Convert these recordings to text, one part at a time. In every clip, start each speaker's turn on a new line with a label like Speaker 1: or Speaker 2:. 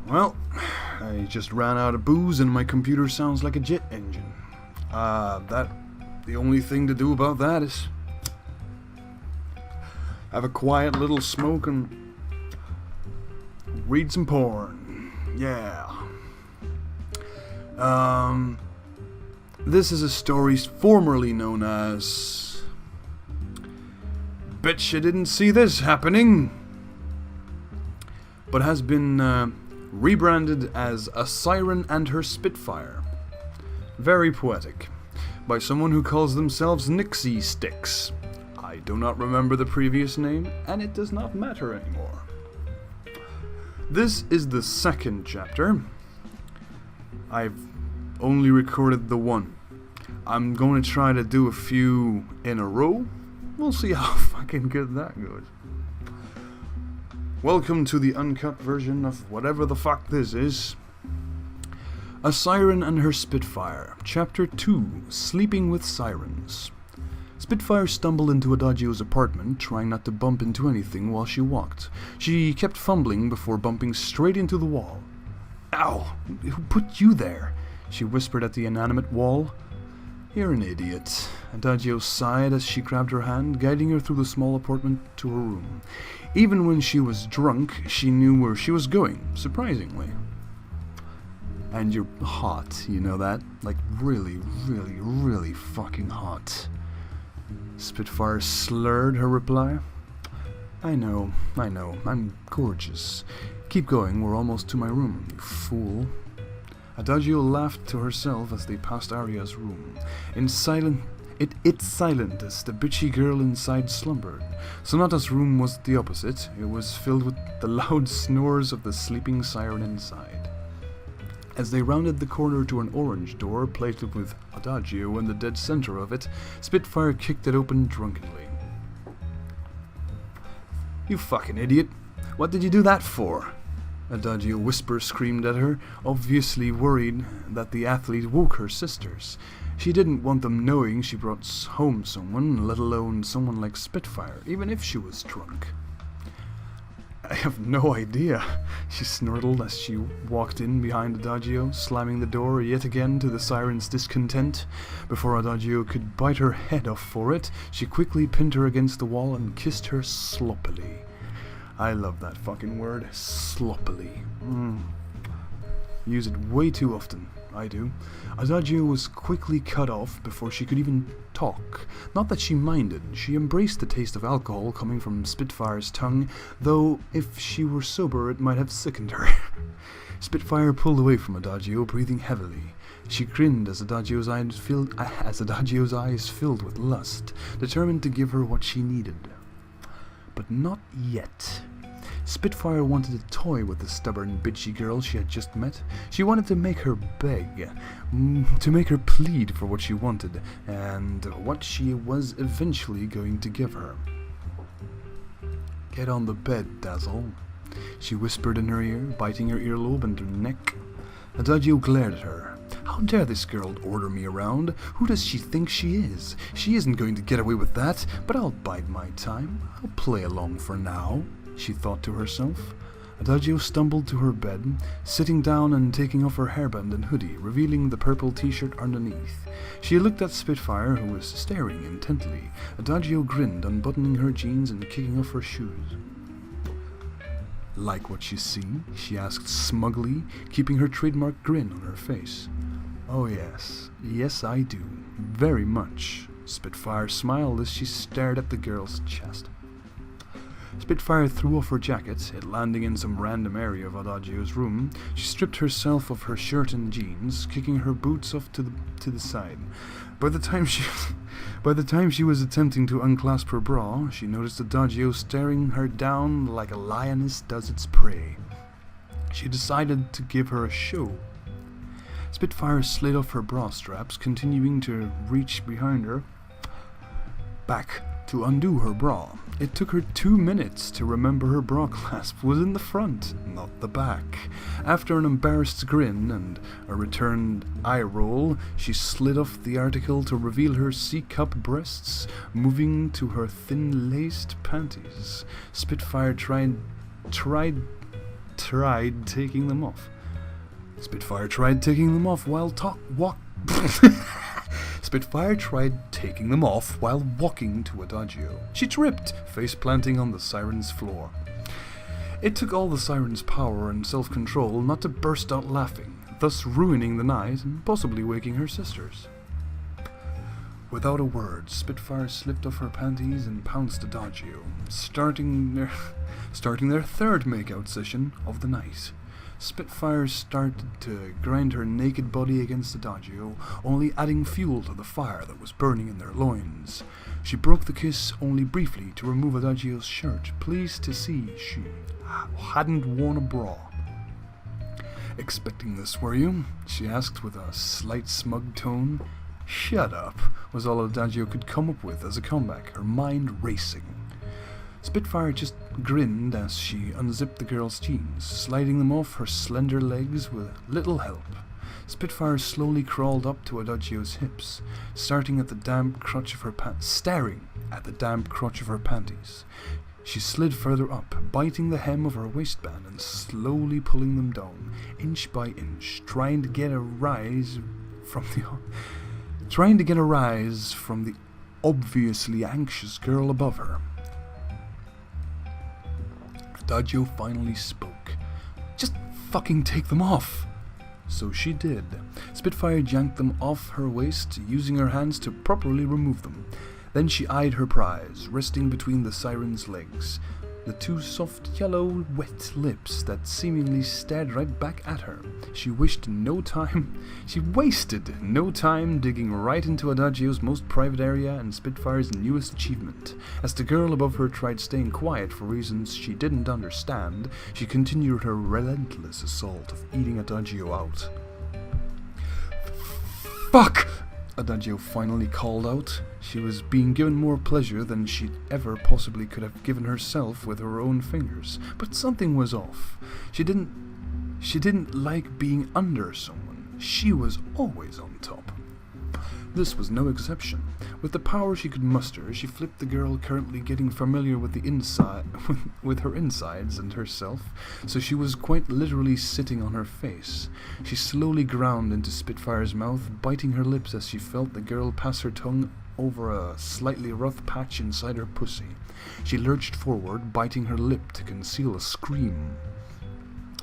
Speaker 1: Well, I just ran out of booze and my computer sounds like a jet engine. The only thing to do about that is have a quiet little smoke and read some porn. Yeah. This is a story formerly known as Bet You Didn't See This Happening, but has been rebranded as A Siren and Her Spitfire. Very poetic. By someone who calls themselves Nixie Sticks. I do not remember the previous name, and it does not matter anymore. This is the second chapter. I've only recorded the one. I'm going to try to do a few in a row. We'll see how fucking good that goes. Welcome to the uncut version of whatever the fuck this is. A Siren and Her Spitfire, Chapter 2, Sleeping with Sirens. Spitfire stumbled into Adagio's apartment, trying not to bump into anything while she walked. She kept fumbling before bumping straight into the wall. Ow! Who put you there? She whispered at the inanimate wall. You're an idiot. Adagio sighed as she grabbed her hand, guiding her through the small apartment to her room. Even when she was drunk, she knew where she was going, surprisingly. And you're hot, you know that? Like really, really, really fucking hot. Spitfire slurred her reply. I know, I'm gorgeous. Keep going, we're almost to my room, you fool. Adagio laughed to herself as they passed Aria's room. It's silent as the bitchy girl inside slumbered. Sonata's room was the opposite. It was filled with the loud snores of the sleeping siren inside. As they rounded the corner to an orange door plated with Adagio in the dead center of it, Spitfire kicked it open drunkenly. You fucking idiot! What did you do that for? Adagio whisper screamed at her, obviously worried that the athlete woke her sisters. She didn't want them knowing she brought home someone, let alone someone like Spitfire, even if she was drunk. I have no idea, she snortled as she walked in behind Adagio, slamming the door yet again to the siren's discontent. Before Adagio could bite her head off for it, she quickly pinned her against the wall and kissed her sloppily. I love that fucking word, sloppily. Use it way too often. I do. Adagio was quickly cut off before she could even talk. Not that she minded. She embraced the taste of alcohol coming from Spitfire's tongue, though if she were sober it might have sickened her. Spitfire pulled away from Adagio, breathing heavily. She grinned as Adagio's eyes filled with lust, determined to give her what she needed. But not yet. Spitfire wanted to toy with the stubborn, bitchy girl she had just met. She wanted to make her beg, to make her plead for what she wanted, and what she was eventually going to give her. Get on the bed, Dazzle, she whispered in her ear, biting her earlobe and her neck. Adagio glared at her. How dare this girl order me around? Who does she think she is? She isn't going to get away with that, but I'll bide my time. I'll play along for now, she thought to herself. Adagio stumbled to her bed, sitting down and taking off her hairband and hoodie, revealing the purple t-shirt underneath. She looked at Spitfire, who was staring intently. Adagio grinned, unbuttoning her jeans and kicking off her shoes. Like what you see? She asked smugly, keeping her trademark grin on her face. Oh yes, yes I do, very much. Spitfire smiled as she stared at the girl's chest. Spitfire threw off her jacket, it landing in some random area of Adagio's room. She stripped herself of her shirt and jeans, kicking her boots off to the side. By the time she was attempting to unclasp her bra, she noticed Adagio staring her down like a lioness does its prey. She decided to give her a show. Spitfire slid off her bra straps, continuing to reach behind her back to undo her bra. It took her 2 minutes to remember her bra clasp was in the front, not the back. After an embarrassed grin and a returned eye roll, she slid off the article to reveal her C-cup breasts, moving to her thin laced panties. Spitfire tried tried taking them off. Spitfire tried taking them off while Spitfire tried taking them off while walking to Adagio. She tripped, face planting on the Siren's floor. It took all the Siren's power and self-control not to burst out laughing, thus ruining the night and possibly waking her sisters. Without a word, Spitfire slipped off her panties and pounced Adagio, starting their third makeout session of the night. Spitfire started to grind her naked body against Adagio, only adding fuel to the fire that was burning in their loins. She broke the kiss only briefly to remove Adagio's shirt, pleased to see she hadn't worn a bra. "Expecting this, were you?" she asked with a slight smug tone. "Shut up," was all Adagio could come up with as a comeback, her mind racing. Spitfire just grinned as she unzipped the girl's jeans, sliding them off her slender legs with little help. Spitfire slowly crawled up to Adagio's hips, staring at the damp crotch of her panties. She slid further up, biting the hem of her waistband and slowly pulling them down, inch by inch, trying to get a rise from the obviously anxious girl above her. Adagio finally spoke. "Just fucking take them off." So she did. Spitfire yanked them off her waist, using her hands to properly remove them. Then she eyed her prize, resting between the Siren's legs, the two soft, yellow, wet lips that seemingly stared right back at her. She wasted no time digging right into Adagio's most private area and Spitfire's newest achievement. As the girl above her tried staying quiet for reasons she didn't understand, she continued her relentless assault of eating Adagio out. "Fuck!" Adagio finally called out. She was being given more pleasure than she ever possibly could have given herself with her own fingers, but something was off. She didn't like being under someone. She was always on top. This was no exception. With the power she could muster, she flipped the girl, currently getting familiar with with her insides and herself, so she was quite literally sitting on her face. She slowly ground into Spitfire's mouth, biting her lips as she felt the girl pass her tongue over a slightly rough patch inside her pussy. She lurched forward, biting her lip to conceal a scream.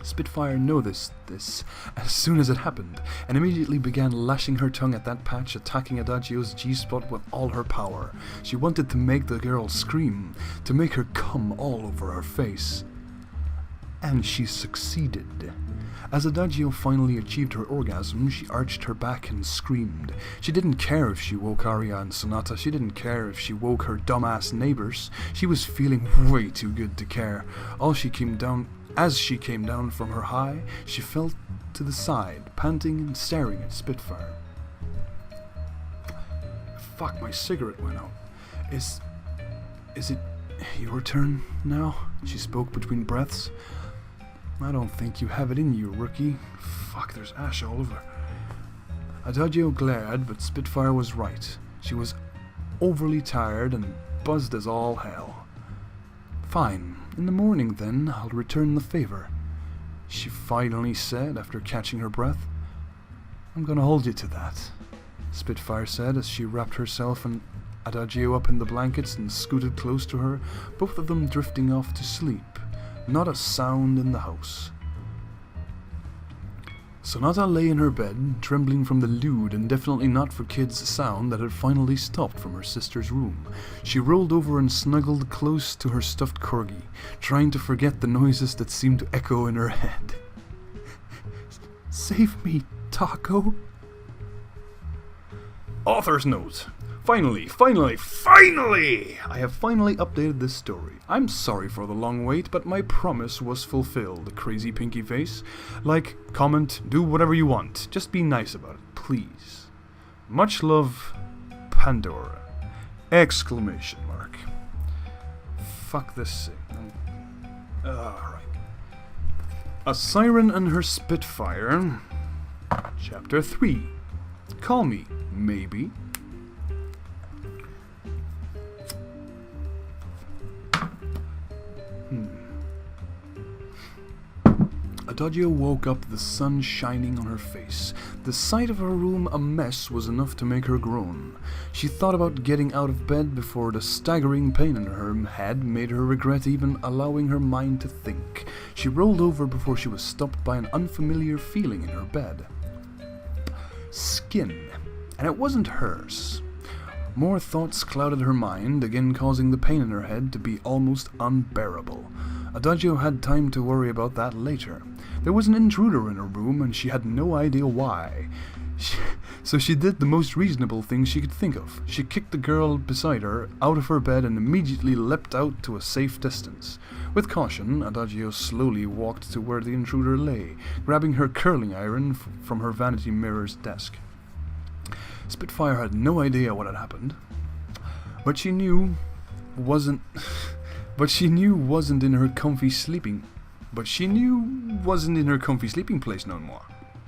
Speaker 1: Spitfire noticed this as soon as it happened, and immediately began lashing her tongue at that patch, attacking Adagio's G-spot with all her power. She wanted to make the girl scream, to make her come all over her face. And she succeeded. As Adagio finally achieved her orgasm, she arched her back and screamed. She didn't care if she woke Arya and Sonata, she didn't care if she woke her dumbass neighbors. She was feeling way too good to care. As she came down from her high, she fell to the side, panting and staring at Spitfire. Fuck, my cigarette went out. Is it your turn now? She spoke between breaths. I don't think you have it in you, rookie. Fuck, there's ash all over. Adagio glared, but Spitfire was right. She was overly tired and buzzed as all hell. Fine. In the morning, then, I'll return the favor, she finally said after catching her breath. I'm gonna hold you to that, Spitfire said as she wrapped herself and Adagio up in the blankets and scooted close to her, both of them drifting off to sleep. Not a sound in the house. Sonata lay in her bed, trembling from the lewd and definitely not for kids sound that had finally stopped from her sister's room. She rolled over and snuggled close to her stuffed corgi, trying to forget the noises that seemed to echo in her head. Save me, Taco. Author's note. Finally! I have finally updated this story. I'm sorry for the long wait, but my promise was fulfilled, crazy pinky face. Like, comment, do whatever you want. Just be nice about it, please. Much love, Pandora. Exclamation mark. Fuck this thing. Alright. A Siren and Her Spitfire. Chapter 3. Call me, maybe. Adagio woke up, the sun shining on her face. The sight of her room a mess was enough to make her groan. She thought about getting out of bed before the staggering pain in her head made her regret even allowing her mind to think. She rolled over before she was stopped by an unfamiliar feeling in her bed. Skin. And it wasn't hers. More thoughts clouded her mind, again causing the pain in her head to be almost unbearable. Adagio had time to worry about that later. There was an intruder in her room, and she had no idea why. So she did the most reasonable thing she could think of. She kicked the girl beside her out of her bed and immediately leapt out to a safe distance. With caution, Adagio slowly walked to where the intruder lay, grabbing her curling iron from her vanity mirror's desk. Spitfire had no idea what had happened, but she knew wasn't in her comfy sleeping place no more.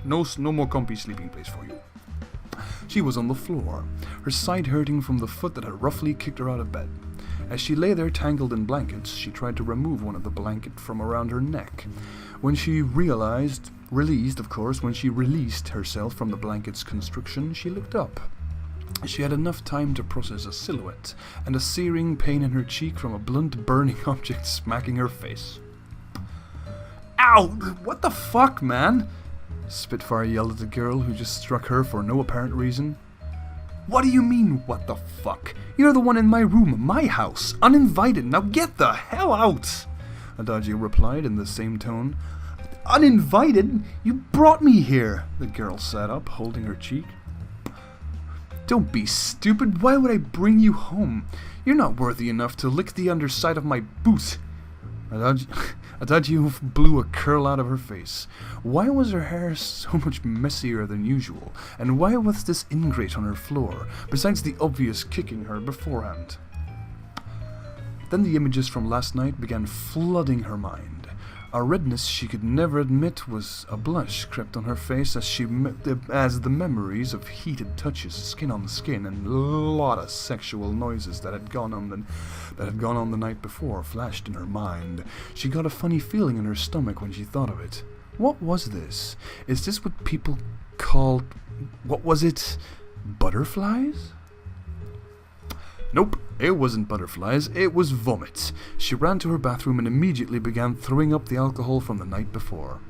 Speaker 1: No more comfy sleeping place for you. She was on the floor, her side hurting from the foot that had roughly kicked her out of bed. As she lay there tangled in blankets, she tried to remove one of the blanket from around her neck. When she released herself from the blanket's constriction, she looked up. She had enough time to process a silhouette, and a searing pain in her cheek from a blunt burning object smacking her face. Ow! What the fuck, man? Spitfire yelled at the girl who just struck her for no apparent reason. What do you mean, what the fuck? You're the one in my room, my house, uninvited. Now get the hell out! Adagio replied in the same tone. Uninvited? You brought me here! The girl sat up, holding her cheek. Don't be stupid. Why would I bring you home? You're not worthy enough to lick the underside of my boot. Adagio blew a curl out of her face. Why was her hair so much messier than usual? And why was this ingrate on her floor, besides the obvious kicking her beforehand? Then the images from last night began flooding her mind. A redness she could never admit was a blush crept on her face as the memories of heated touches, skin on skin, and a lot of sexual noises that had gone on the night before flashed in her mind. She got a funny feeling in her stomach when she thought of it. What was this? Is this what people called... what was it? Butterflies? Nope, it wasn't butterflies, it was vomit. She ran to her bathroom and immediately began throwing up the alcohol from the night before.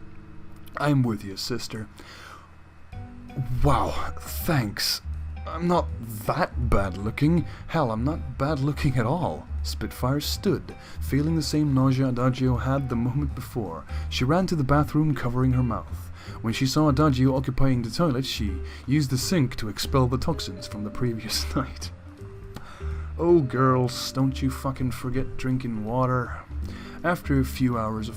Speaker 1: I'm with you, sister. Wow, thanks. I'm not that bad looking. Hell, I'm not bad looking at all. Spitfire stood, feeling the same nausea Adagio had the moment before. She ran to the bathroom, covering her mouth. When she saw Adagio occupying the toilet, she used the sink to expel the toxins from the previous night. Oh, girls, don't you fucking forget drinking water. After a few hours of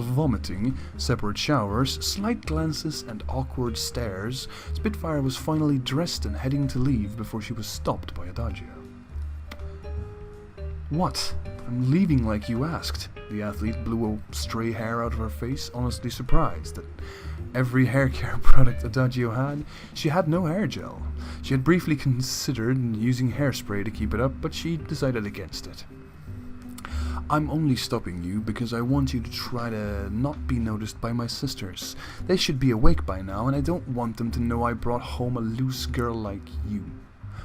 Speaker 1: vomiting, separate showers, slight glances, and awkward stares, Spitfire was finally dressed and heading to leave before she was stopped by Adagio. What? I'm leaving like you asked. The athlete blew a stray hair out of her face, honestly surprised that every hair care product Adagio had, she had no hair gel. She had briefly considered using hairspray to keep it up, but she decided against it. I'm only stopping you because I want you to try to not be noticed by my sisters. They should be awake by now, and I don't want them to know I brought home a loose girl like you,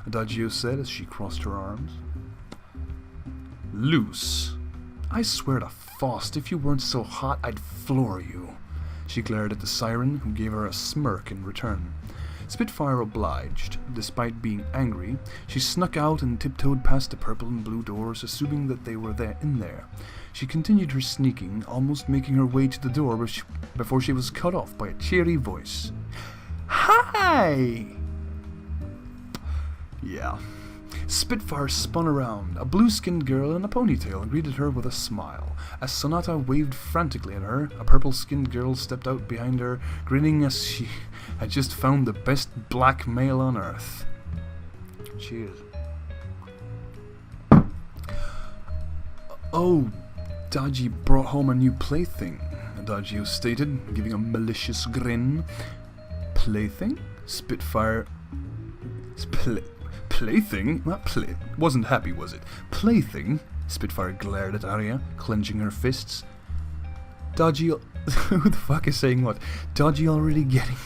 Speaker 1: Adagio said as she crossed her arms. Loose? I swear to Faust, if you weren't so hot, I'd floor you. She glared at the Siren, who gave her a smirk in return. Spitfire obliged. Despite being angry, she snuck out and tiptoed past the purple and blue doors, assuming that they were in there. She continued her sneaking, almost making her way to the door before she was cut off by a cheery voice. Hi! Yeah. Spitfire spun around. A blue-skinned girl in a ponytail greeted her with a smile. As Sonata waved frantically at her, a purple-skinned girl stepped out behind her, grinning as she had just found the best black male on earth. Cheers. Oh, Dodgy brought home a new plaything, Adagio stated, giving a malicious grin. Plaything? Spitfire... Plaything? Wasn't happy, was it? Plaything? Spitfire glared at Arya, clenching her fists. Dodgy... Who the fuck is saying what? Dodgy already getting...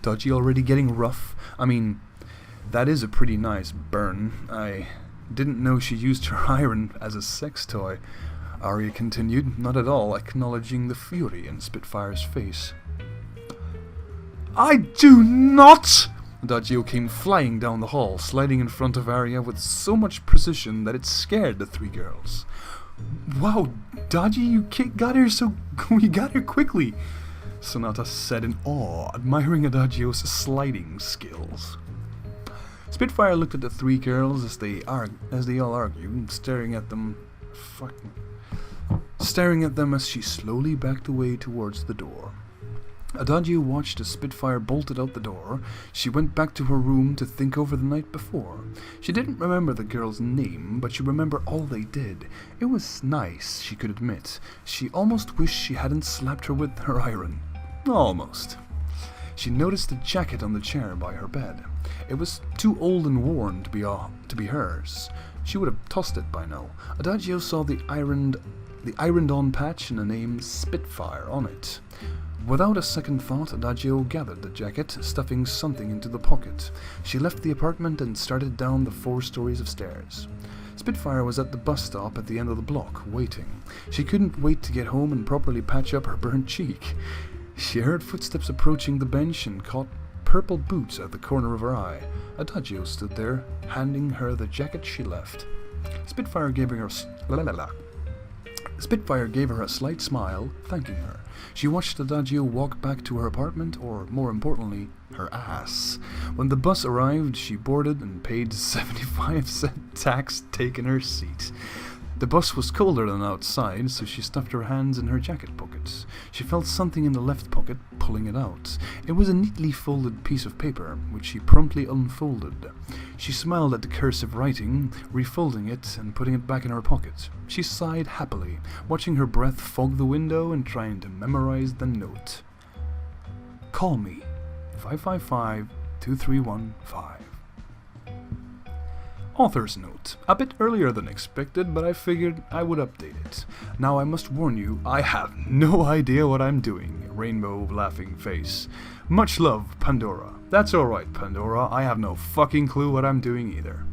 Speaker 1: Dodgy already getting rough? I mean, that is a pretty nice burn. I didn't know she used her iron as a sex toy. Arya continued, not at all acknowledging the fury in Spitfire's face. I do not! Adagio came flying down the hall, sliding in front of Arya with so much precision that it scared the three girls. Wow, Dodgy, you got here you got here quickly, Sonata said in awe, admiring Adagio's sliding skills. Spitfire looked at the three girls as they all argued, staring at them as she slowly backed away towards the door. Adagio watched as Spitfire bolted out the door. She went back to her room to think over the night before. She didn't remember the girl's name, but she remembered all they did. It was nice, she could admit. She almost wished she hadn't slapped her with her iron. Almost. She noticed the jacket on the chair by her bed. It was too old and worn to be hers. She would have tossed it by now. Adagio saw the ironed-on patch and the name Spitfire on it. Without a second thought, Adagio gathered the jacket, stuffing something into the pocket. She left the apartment and started down the 4 stories of stairs. Spitfire was at the bus stop at the end of the block, waiting. She couldn't wait to get home and properly patch up her burnt cheek. She heard footsteps approaching the bench and caught purple boots at the corner of her eye. Adagio stood there, handing her the jacket she left. Spitfire gave her a slight smile, thanking her. She watched Adagio walk back to her apartment, or more importantly, her ass. When the bus arrived, she boarded and paid 75-cent tax, taking her seat. The bus was colder than outside, so she stuffed her hands in her jacket pockets. She felt something in the left pocket, pulling it out. It was a neatly folded piece of paper, which she promptly unfolded. She smiled at the cursive writing, refolding it and putting it back in her pocket. She sighed happily, watching her breath fog the window and trying to memorize the note. Call me. 555-2315. Author's note. A bit earlier than expected, but I figured I would update it. Now I must warn you, I have no idea what I'm doing. Rainbow laughing face. Much love, Pandora. That's alright, Pandora. I have no fucking clue what I'm doing either.